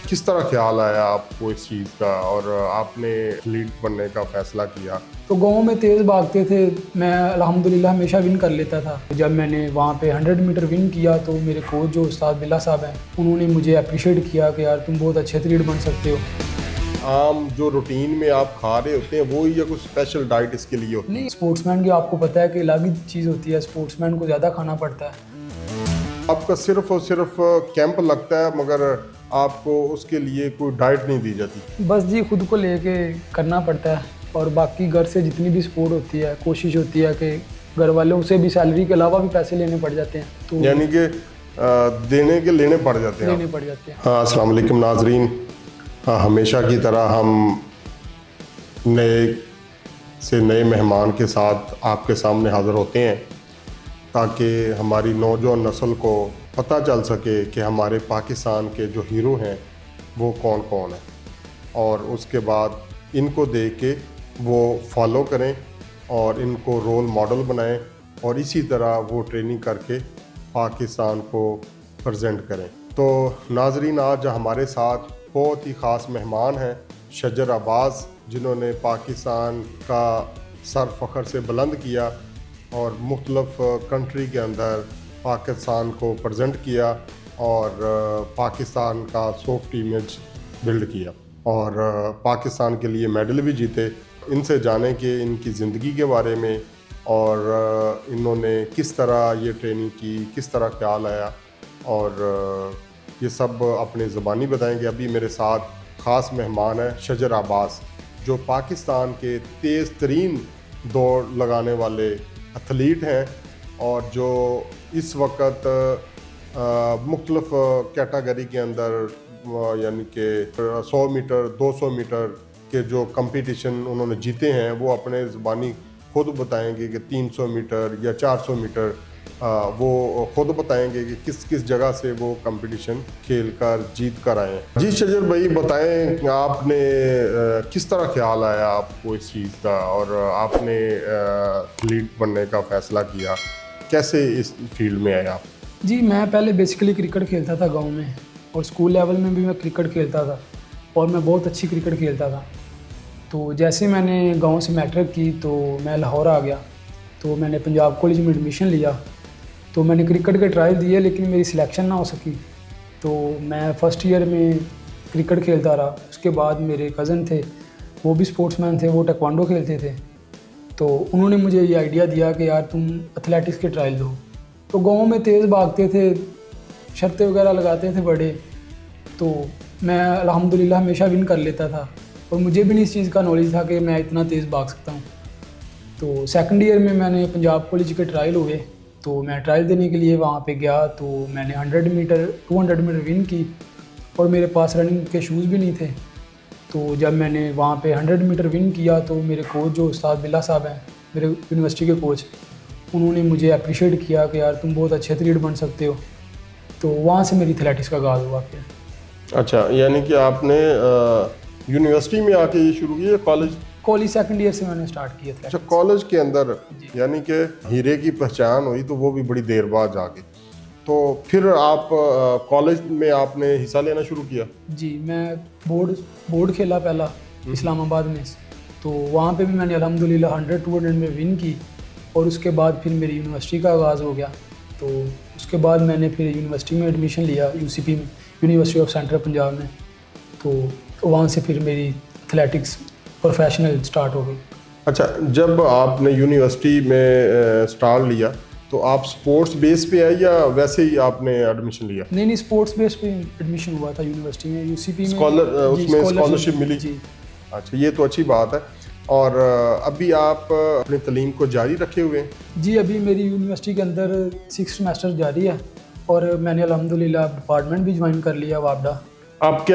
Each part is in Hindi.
किस तरह ख्याल आया आपको इस चीज़ का और आपने एथलीट बनने का फैसला किया? तो गाँव में तेज़ भागते थे, मैं अल्हम्दुलिल्लाह हमेशा विन कर लेता था। जब मैंने वहाँ पे 100 मीटर विन किया तो मेरे कोच जो उस्ताद बिल्ला साहब हैं, उन्होंने मुझे अप्रिशिएट किया कि यार तुम बहुत अच्छे एथलीट बन सकते हो। आम जो रूटीन में आप खा रहे होते हैं वो या कुछ स्पेशल डाइट इसके लिए होती है? नहीं, स्पोर्ट्समैन की आपको पता है कि अलग ही चीज़ होती है, स्पोर्ट्समैन को ज़्यादा खाना पड़ता है। आपका सिर्फ और सिर्फ कैंप लगता है मगर आपको उसके लिए कोई डाइट नहीं दी जाती? बस जी खुद को लेके करना पड़ता है और बाकी घर से जितनी भी सपोर्ट होती है, कोशिश होती है कि घर वालों से भी सैलरी के अलावा भी पैसे लेने पड़ जाते हैं, तो यानी कि देने के लेने पड़ जाते हैं। लेने पड़ जाते हैं। हाँ, अस्सलाम वालेकुम नाजरीन। हाँ, हमेशा की तरह हम नए मेहमान के साथ आपके सामने हाज़िर होते हैं ताकि हमारी नौजवान नस्ल को पता चल सके कि हमारे पाकिस्तान के जो हीरो हैं वो कौन कौन हैं और उसके बाद इनको देख के वो फॉलो करें और इनको रोल मॉडल बनाएं और इसी तरह वो ट्रेनिंग करके पाकिस्तान को प्रेजेंट करें। तो नाजरीन, आज हमारे साथ बहुत ही ख़ास मेहमान हैं शजर अब्बास, जिन्होंने पाकिस्तान का सर फ़ख्र से बुलंद किया और मुख्तलिफ़ कंट्री के अंदर पाकिस्तान को प्रेजेंट किया और पाकिस्तान का सॉफ्ट इमेज बिल्ड किया और पाकिस्तान के लिए मेडल भी जीते। इनसे जाने के इनकी ज़िंदगी के बारे में और इन्होंने किस तरह ये ट्रेनिंग की, किस तरह ख्याल आया और ये सब अपने ज़बानी बताएंगे। अभी मेरे साथ ख़ास मेहमान है शजर अब्बास, जो पाकिस्तान के तेज़ तरीन दौड़ लगाने वाले एथलीट हैं और जो इस वक्त मुख्तलिफ़ कैटेगरी के अंदर यानी कि 100 मीटर 200 मीटर के जो कंपटीशन उन्होंने जीते हैं वो अपने ज़बानी खुद बताएंगे कि 300 मीटर या 400 मीटर वो खुद बताएंगे कि किस किस जगह से वो कंपटीशन खेल कर जीत कर आए हैं। जी शजर भाई, बताएं आपने किस तरह ख्याल आया आपको इस चीज़ का और आपने एथलीट बनने का फ़ैसला किया, कैसे इस फील्ड में आए आप? जी, मैं पहले बेसिकली क्रिकेट खेलता था गांव में और स्कूल लेवल में भी मैं क्रिकेट खेलता था और मैं बहुत अच्छी क्रिकेट खेलता था। तो जैसे मैंने गांव से मैट्रिक की तो मैं लाहौर आ गया, तो मैंने पंजाब कॉलेज में एडमिशन लिया। तो मैंने क्रिकेट के ट्रायल दिए लेकिन मेरी सिलेक्शन ना हो सकी, तो मैं फ़र्स्ट ईयर में क्रिकेट खेलता रहा। उसके बाद मेरे कज़न थे, वो भी स्पोर्ट्समैन थे, वो टेक्वांडो खेलते थे, तो उन्होंने मुझे ये आइडिया दिया कि यार तुम एथलेटिक्स के ट्रायल दो। तो गाँव में तेज़ भागते थे, शर्तें वगैरह लगाते थे बड़े, तो मैं अल्हम्दुलिल्लाह हमेशा विन कर लेता था और मुझे भी नहीं इस चीज़ का नॉलेज था कि मैं इतना तेज़ भाग सकता हूँ। तो सेकंड ईयर में मैंने पंजाब कॉलेज के ट्रायल हुए, तो मैं ट्रायल देने के लिए वहाँ पे गया, तो मैंने 100 मीटर 200 मीटर विन की और मेरे पास रनिंग के शूज़ भी नहीं थे। तो जब मैंने वहाँ पे 100 मीटर विन किया तो मेरे कोच जो उस्ताद बिल्ला साहब हैं, मेरे यूनिवर्सिटी के कोच, उन्होंने मुझे अप्रिशिएट किया कि यार तुम बहुत अच्छे एथलीट बन सकते हो। तो वहाँ से मेरी एथलेटिक्स का आगाज़ हुआ फिर। अच्छा, यानी कि आपने यूनिवर्सिटी में आके ये शुरू किया, कॉलेज सेकंड ईयर से मैंने स्टार्ट किया था। अच्छा, कॉलेज के अंदर यानी कि हीरे की पहचान हुई तो वो भी बड़ी देर बाद जाके, तो फिर आप कॉलेज में आपने हिस्सा लेना शुरू किया? जी, मैं बोर्ड खेला पहला इस्लामाबाद में, तो वहाँ पे भी मैंने अल्हम्दुलिल्लाह 100-200 में विन की और उसके बाद फिर मेरी यूनिवर्सिटी का आगाज़ हो गया। तो उसके बाद मैंने फिर यूनिवर्सिटी में एडमिशन लिया, यूसीपी में, यूनिवर्सिटी ऑफ सेंट्रल पंजाब में। तो वहाँ से फिर मेरी एथलेटिक्स प्रोफेशनल स्टार्ट हो गई। अच्छा, जब आपने यूनिवर्सिटी में स्टार्ट लिया तो आप स्पोर्ट्स बेस पे आए या वैसे ही आपने एडमिशन लिया? नहीं, स्पोर्ट्स बेस पे एडमिशन हुआ था यूनिवर्सिटी में, यूसीपी में। उसमें स्कॉलरशिप मिली? जी। अच्छा, ये तो अच्छी बात है। और अभी आप अपनी तालीम को जारी रखे हुए हैं? जी, अभी मेरी यूनिवर्सिटी के अंदर 6 सेमेस्टर जारी है और मैंने अल्हम्दुलिल्लाह डिपार्टमेंट भी ज्वाइन कर लिया वापडा। आप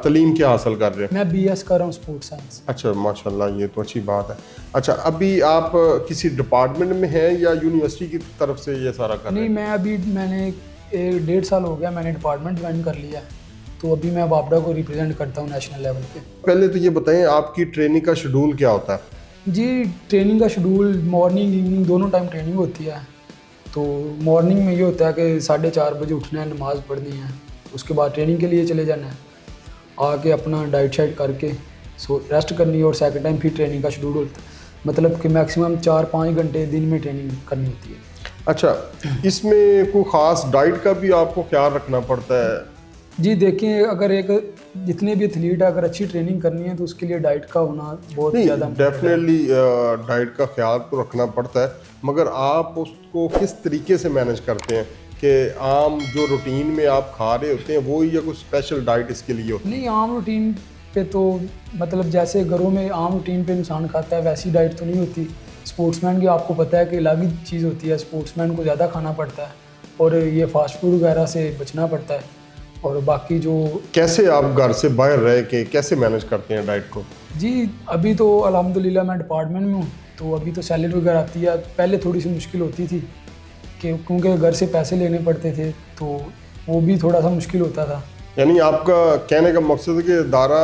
तालीम क्या हासिल कर रहे हैं? मैं बीएस कर रहा हूँ स्पोर्ट्स साइंस। अच्छा, माशाल्लाह, ये तो अच्छी बात है। अच्छा, अभी आप किसी डिपार्टमेंट में हैं या यूनिवर्सिटी की तरफ से ये सारा कर रहे हैं? नहीं, मैंने 1.5 साल हो गया, मैंने डिपार्टमेंट ज्वाइन कर लिया, तो अभी मैं वापडा को रिप्रेजेंट करता हूँ नेशनल लेवल पे। पहले तो ये बताएं आपकी ट्रेनिंग का शेड्यूल क्या होता है? जी, ट्रेनिंग का शेड्यूल मॉर्निंग इवनिंग दोनों टाइम ट्रेनिंग होती है। तो मॉर्निंग में ये होता है कि 4:30 बजे उठना है, नमाज़ पढ़नी है, उसके बाद ट्रेनिंग के लिए चले जाना है आके अपना डाइट शाइट करके सो रेस्ट करनी है और सेकंड टाइम फिर ट्रेनिंग का शेड्यूल होता है। मतलब कि मैक्सिमम 4-5 घंटे दिन में ट्रेनिंग करनी होती है। अच्छा, इसमें कोई ख़ास डाइट का भी आपको ख्याल रखना पड़ता है? जी देखिए, अगर एक जितने भी एथलीट है अगर अच्छी ट्रेनिंग करनी है तो उसके लिए डाइट का होना बहुत नहीं, ज़्यादा डेफिनेटली डाइट का ख्याल तो रखना पड़ता है, मगर आप उसको किस तरीके से मैनेज करते हैं कि आम जो रूटीन में आप खा रहे होते हैं वो ही, या कोई स्पेशल डाइट इसके लिए होती नहीं, आम रूटीन पे तो मतलब जैसे घरों में आम रूटीन पे इंसान खाता है वैसी डाइट तो नहीं होती। स्पोर्ट्समैन की आपको पता है कि अलग ही चीज़ होती है, स्पोर्ट्समैन को ज़्यादा खाना पड़ता है और ये फास्ट फूड वगैरह से बचना पड़ता है। और बाकी जो है? कैसे आप घर से बाहर रह के कैसे मैनेज करते हैं डाइट को? जी अभी तो अल्हम्दुलिल्लाह मैं डिपार्टमेंट में हूँ, तो अभी तो सैलरी वगैरह आती है। पहले थोड़ी सी मुश्किल होती थी कि क्योंकि घर से पैसे लेने पड़ते थे तो वो भी थोड़ा सा मुश्किल होता था। यानी आपका कहने का मकसद है कि इदारा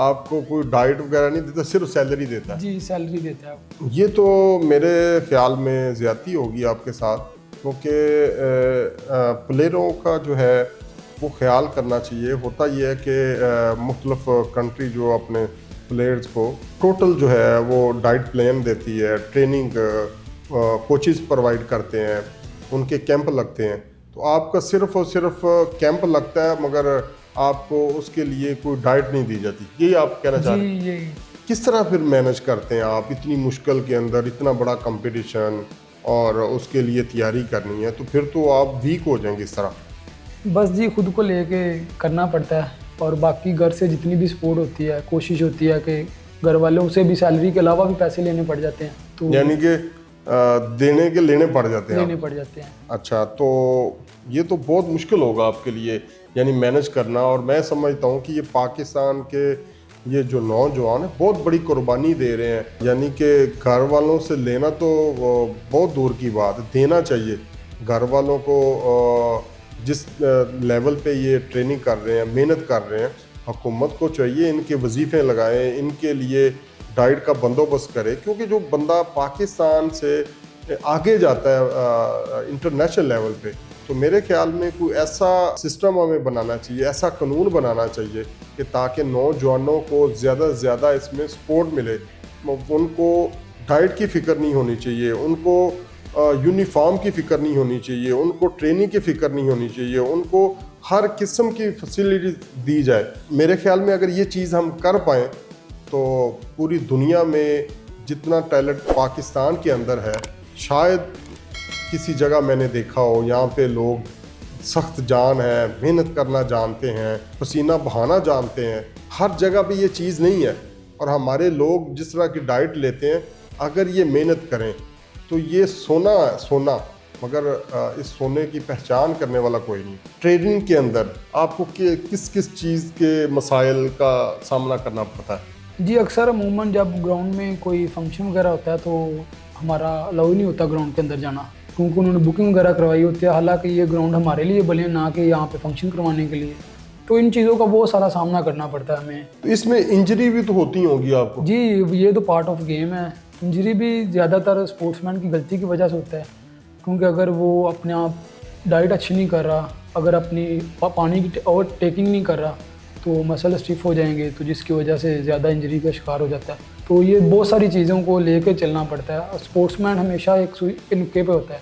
आपको कोई डाइट वगैरह नहीं देता, सिर्फ सैलरी देता है? जी सैलरी देता है। ये तो मेरे ख्याल में ज़्यादती होगी आपके साथ, क्योंकि प्लेयरों का जो है वो ख्याल करना चाहिए। होता ये है कि मुख्तलिफ कंट्री जो अपने प्लेयर्स को टोटल जो है वो डाइट प्लान देती है, ट्रेनिंग कोचेस प्रोवाइड करते हैं, उनके कैंप लगते हैं। तो आपका सिर्फ और सिर्फ कैंप लगता है, मगर आपको उसके लिए कोई डाइट नहीं दी जाती। यही आप कहना चाह रहे हैं? जी यही। किस तरह फिर मैनेज करते हैं आप इतनी मुश्किल के अंदर, इतना बड़ा कंपटीशन और उसके लिए तैयारी करनी है, तो फिर तो आप वीक हो जाएंगे इस तरह। बस जी खुद को लेके करना पड़ता है और बाकी घर से जितनी भी सपोर्ट होती है कोशिश होती है कि घर वालों से भी सैलरी के अलावा भी पैसे लेने पड़ जाते हैं, तो यानी कि देने के लेने पड़ जाते हैं? लेने पड़ जाते हैं। अच्छा, तो ये तो बहुत मुश्किल होगा आपके लिए, यानी मैनेज करना। और मैं समझता हूँ कि ये पाकिस्तान के ये जो नौजवान है बहुत बड़ी कुर्बानी दे रहे हैं, यानी कि घर वालों से लेना तो बहुत दूर की बात, देना चाहिए। घर वालों को जिस लेवल पे ये ट्रेनिंग कर रहे हैं, मेहनत कर रहे हैं, हुकूमत को चाहिए इनके वजीफ़े लगाएं, इनके लिए डाइट का बंदोबस्त करे, क्योंकि जो बंदा पाकिस्तान से आगे जाता है इंटरनेशनल लेवल पे, तो मेरे ख्याल में कोई ऐसा सिस्टम हमें बनाना चाहिए, ऐसा कानून बनाना चाहिए कि ताकि नौजवानों को ज़्यादा से ज़्यादा इसमें सपोर्ट मिले। उनको डाइट की फ़िक्र नहीं होनी चाहिए, उनको यूनिफॉर्म की फ़िक्र नहीं होनी चाहिए, उनको ट्रेनिंग की फ़िक्र नहीं होनी चाहिए, उनको हर किस्म की फैसिलिटी दी जाए। मेरे ख्याल में अगर ये चीज़ हम कर पाएँ तो पूरी दुनिया में जितना टैलेंट पाकिस्तान के अंदर है, शायद किसी जगह मैंने देखा हो। यहाँ पे लोग सख्त जान है, मेहनत करना जानते हैं, पसीना बहाना जानते हैं, हर जगह पे ये चीज़ नहीं है। और हमारे लोग जिस तरह की डाइट लेते हैं, अगर ये मेहनत करें तो ये सोना, मगर इस सोने की पहचान करने वाला कोई नहीं। ट्रेनिंग के अंदर आपको किस किस चीज़ के मसाइल का सामना करना पड़ता है? जी अक्सर अमूमन जब ग्राउंड में कोई फंक्शन वगैरह होता है तो हमारा अलाउ नहीं होता ग्राउंड के अंदर जाना, क्योंकि उन्होंने बुकिंग वगैरह करवाई होती है। हालांकि ये ग्राउंड हमारे लिए बने, ना कि यहाँ पे फंक्शन करवाने के लिए। तो इन चीज़ों का बहुत सारा सामना करना पड़ता है हमें। तो इसमें इंजरी भी तो होती होगी आपको? जी ये तो पार्ट ऑफ गेम है। इंजरी भी ज़्यादातर स्पोर्ट्समैन की गलती की वजह से होता है, क्योंकि अगर वो अपने आप डाइट अच्छी नहीं कर रहा, अगर अपनी पानी की और टेकिंग नहीं कर रहा, तो मसल स्टिफ हो जाएंगे, तो जिसकी वजह से ज़्यादा इंजरी का शिकार हो जाता है। तो ये बहुत सारी चीज़ों को लेके चलना पड़ता है। स्पोर्ट्समैन हमेशा एक सुई के नुक्के पे होता है,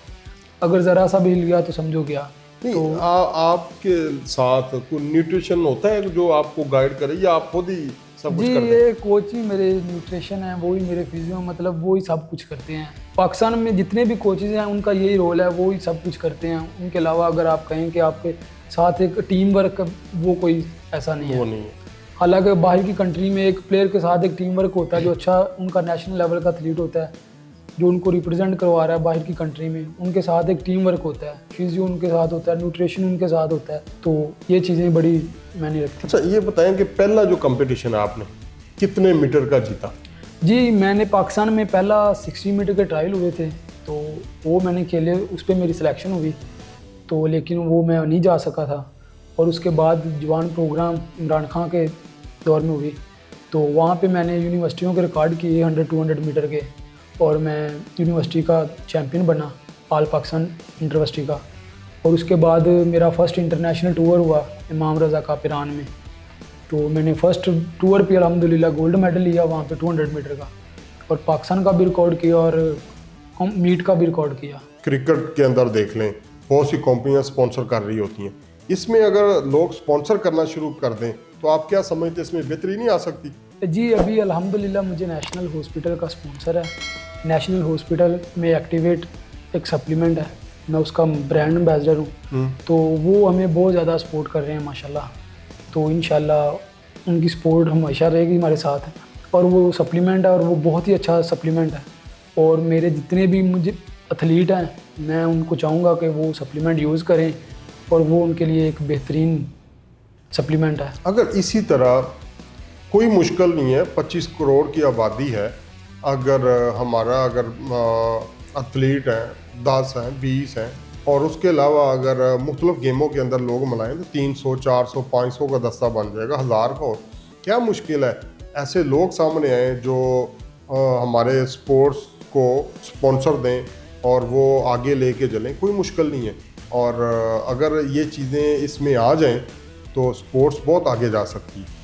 अगर ज़रा सा भी हिल गया तो समझो गया। नहीं, तो आपके साथ कोई न्यूट्रिशन होता है जो आपको गाइड करे, या आप खुद ही सब कुछ जी करते हैं? ये कोच ही मेरे न्यूट्रिशन है, वो ही मेरे फिजियो, मतलब वो ही सब कुछ करते हैं। पाकिस्तान में जितने भी कोचेज़ हैं उनका यही रोल है, वो ही सब कुछ करते हैं। उनके अलावा अगर आप कहें कि आपके साथ एक टीम वर्क, वो कोई ऐसा नहीं है। वो नहीं है। हालांकि बाहर की कंट्री में एक प्लेयर के साथ एक टीम वर्क होता है, जो अच्छा उनका नेशनल लेवल का एथलीट होता है, जो उनको रिप्रेजेंट करवा रहा है बाहर की कंट्री में, उनके साथ एक टीम वर्क होता है, फिजियो उनके साथ होता है, न्यूट्रिशन उनके साथ होता है। तो ये चीज़ें बड़ी मैंने रखी। अच्छा, ये बताएं कि पहला जो कंपटीशन आपने कितने मीटर का जीता? जी मैंने पाकिस्तान में पहला 60 मीटर के ट्रायल हुए थे, तो वो मैंने खेले, उस पर मेरी सिलेक्शन हुई, तो लेकिन वो मैं नहीं जा सका था। और उसके बाद जवान प्रोग्राम इमरान खान के दौर में हुई, तो वहाँ पे मैंने यूनिवर्सिटियों के रिकॉर्ड किए 100-200 मीटर के, और मैं यूनिवर्सिटी का चैम्पियन बना, ऑल पाकिस्तान इंटरवर्सिटी का। और उसके बाद मेरा फर्स्ट इंटरनेशनल टूर हुआ इमाम रज़ा का ईरान में, तो मैंने फ़र्स्ट टूर पे अल्हम्दुलिल्लाह गोल्ड मेडल लिया वहाँ पे 200 मीटर का, और पाकिस्तान का भी रिकॉर्ड किया और मीट का भी रिकॉर्ड किया। क्रिकेट के अंदर देख लें, बहुत सी कंपनियां स्पॉन्सर कर रही होती हैं। इसमें अगर लोग स्पॉन्सर करना शुरू कर दें तो आप क्या समझते हैं, इसमें बेहतरी नहीं आ सकती? जी अभी अल्हम्दुलिल्लाह मुझे नेशनल हॉस्पिटल का स्पॉन्सर है। नेशनल हॉस्पिटल में एक्टिवेट एक सप्लीमेंट है, मैं उसका ब्रांड एम्बेसडर हूँ। तो वो हमें बहुत ज़्यादा सपोर्ट कर रहे हैं माशाल्लाह। तो इंशाल्लाह उनकी सपोर्ट हमेशा रहेगी हमारे साथ। और वो सप्लीमेंट है और वो बहुत ही अच्छा सप्लीमेंट है। और मेरे जितने भी मुझे एथलीट हैं मैं उनको चाहूँगा कि वो सप्लीमेंट यूज़ करें, और वो उनके लिए एक बेहतरीन सप्लीमेंट है। अगर इसी तरह कोई मुश्किल नहीं है, 25 करोड़ की आबादी है, अगर हमारा एथलीट हैं 10 हैं 20 हैं और उसके अलावा अगर मुख्तलिफ गेमों के अंदर लोग मिलाएं तो 300 400 500 का दस्ता बन जाएगा, 1000 का हो। क्या मुश्किल है? ऐसे लोग सामने आए जो हमारे स्पोर्ट्स को स्पॉन्सर दें और वो आगे लेके चलें, कोई मुश्किल नहीं है। और अगर ये चीज़ें इसमें आ जाएं तो स्पोर्ट्स बहुत आगे जा सकती है।